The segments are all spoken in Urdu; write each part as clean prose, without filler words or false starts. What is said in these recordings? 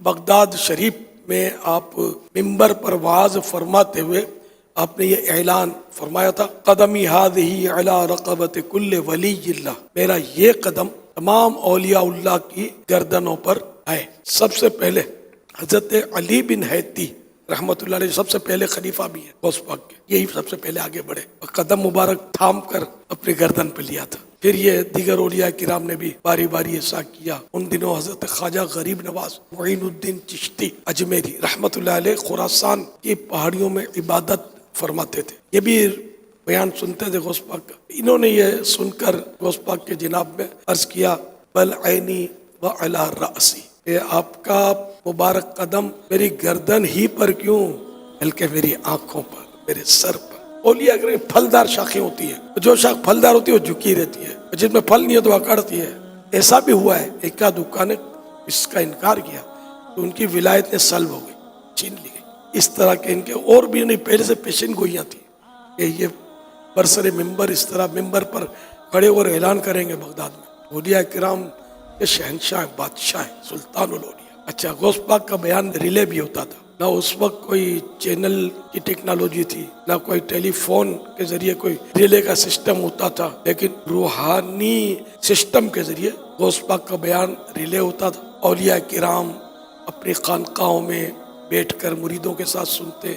بغداد شریف میں آپ ممبر پر واعظ فرماتے ہوئے آپ نے یہ اعلان فرمایا تھا، قدمی ہذہ علی رقبۃ کل ولی اللہ، میرا یہ قدم تمام اولیاء اللہ کی گردنوں پر ہے۔ سب سے پہلے حضرت علی بن حیتی رحمۃ اللہ علیہ سب سے پہلے خلیفہ بھی ہیں غوث پاک کے، یہی سب سے پہلے آگے بڑھے اور قدم مبارک تھام کر اپنی گردن پہ لیا تھا۔ پھر یہ دیگر اولیاء کرام نے بھی باری باری ایسا کیا۔ ان دنوں حضرت خواجہ غریب نواز معین الدین چشتی اجمیری رحمۃ اللہ علیہ خراسان کی پہاڑیوں میں عبادت فرماتے تھے، یہ بھی بیان سنتے تھے غوث پاک کا۔ انہوں نے یہ سن کر غوث پاک کے جناب میں عرض کیا، بل عینی و علی رأسی، کہ آپ کا مبارک قدم میری گردن ہی پر کیوں بلکہ میری آنکھوں پر، میرے سر پر۔ اولیاء کرام پھلدار شاخیں ہوتی ہیں، جو شاخ پھلدار ہوتی ہے وہ جھکی رہتی ہے، جس میں پھل نہیں ہے تو اکڑتی ہے۔ ایسا بھی ہوا ہے، ایک دکان نے اس کا انکار کیا تو ان کی ولایت نے سلب ہو گئی، چھین لی گئی۔ اس طرح کے ان کے اور بھی نہیں پہلے سے پیشن گوئیاں تھیں کہ یہ برسر ممبر اس طرح ممبر پر کھڑے اور اعلان کریں گے بغداد میں اولیاء کرام کے شہنشاہ بادشاہ سلطان الاولیاء۔ اچھا، غوث پاک کا بیان ریلے بھی ہوتا تھا، نہ اس وقت کوئی چینل کی ٹیکنالوجی تھی، نہ کوئی ٹیلی فون کے ذریعے کوئی ریلے کا سسٹم ہوتا تھا، لیکن روحانی سسٹم کے ذریعے غوث پاک کا بیان ریلے ہوتا تھا۔ اولیاء کرام اپنی خانقاہوں میں بیٹھ کر مریدوں کے ساتھ سنتے،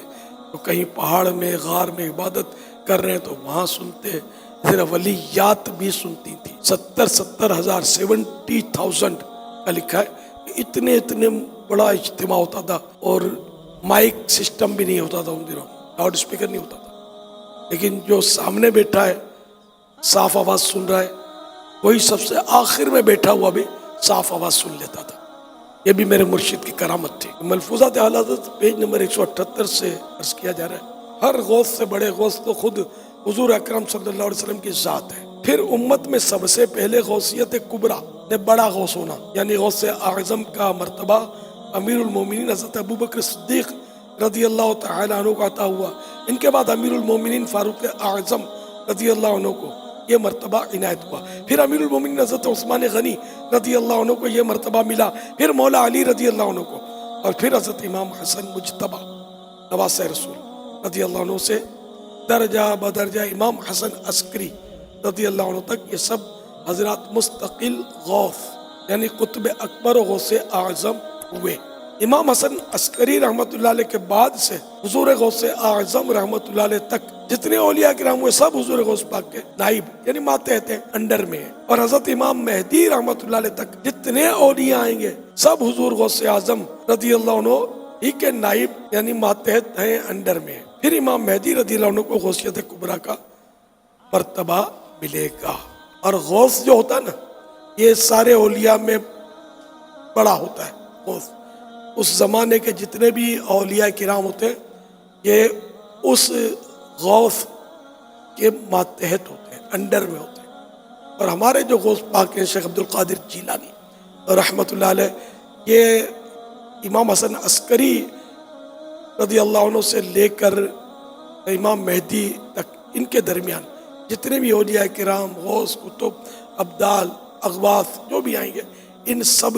تو کہیں پہاڑ میں غار میں عبادت کر رہے ہیں تو وہاں سنتے، پھر ولیات بھی سنتی تھی۔ 70,000 70,000 کا لکھا ہے، اتنے بڑا اجتماع ہوتا تھا، اور مائک سسٹم بھی نہیں ہوتا تھا ان دنوں، لاؤڈ اسپیکر نہیں ہوتا تھا، لیکن جو سامنے بیٹھا ہے صاف آواز سن رہا ہے، وہی سب سے آخر میں بیٹھا ہوا بھی صاف آواز سن لیتا تھا۔ یہ بھی میرے مرشد کی کرامت تھی۔ ملفوظات اعلی حضرت پیج نمبر 178 سے عرض کیا جا رہا ہے، ہر غوث سے بڑے غوث تو خود حضور اکرم صلی اللہ علیہ وسلم کی ذات ہے۔ پھر امت میں سب سے پہلے غوثیت کبریٰ نے بڑا غوث ہونا، یعنی غوث اعظم کا مرتبہ امیر المومنین حضرت ابوبکر صدیق رضی اللہ تعالی عنہ کو عطا ہوا۔ ان کے بعد امیر المومنین فاروق اعظم رضی اللہ عنہ کو یہ مرتبہ عنایت ہوا، پھر امیر المومنین حضرت عثمان غنی رضی اللہ عنہ کو یہ مرتبہ ملا، پھر مولا علی رضی اللہ عنہ کو، اور پھر حضرت امام حسن مجتبی نواسہ رسول رضی اللہ عنہ سے درجہ بدرجہ امام حسن عسکری رضی اللہ عنہ تک یہ سب حضرات مستقل غوث یعنی قطب اکبر و غوث اعظم ہوئے۔ امام حسن عسکری رحمۃ اللہ علیہ کے بعد سے حضور غوث اعظم رحمۃ اللہ علیہ تک جتنے اولیاء کرام ہوئے سب حضور غوث پاک کے نائب یعنی ماتحت ہیں، انڈر میں ہیں، اور حضرت امام مہدی رحمۃ اللہ علیہ تک جتنے اولیاء آئیں گے سب حضور غوث اعظم رضی اللہ عنہ ہی کے نائب یعنی ماتحت ہیں، انڈر میں ہیں۔ پھر امام مہدی رضی اللہ عنہ کو غوثیت کبریٰ کا مرتبہ ملے گا۔ اور غوث جو ہوتا ہے نا، یہ سارے اولیاء میں بڑا ہوتا ہے غوث۔ اس زمانے کے جتنے بھی اولیاء کرام ہوتے ہیں یہ اس غوث کے ماتحت ہوتے ہیں، انڈر میں ہوتے ہیں۔ اور ہمارے جو غوث پاک ہیں شیخ عبد القادر جیلانی رحمۃ اللہ علیہ، یہ امام حسن عسکری رضی اللہ عنہ سے لے کر امام مہدی تک ان کے درمیان جتنے بھی اولیاء کرام غوث کتب ابدال اغواث جو بھی آئیں گے ان سب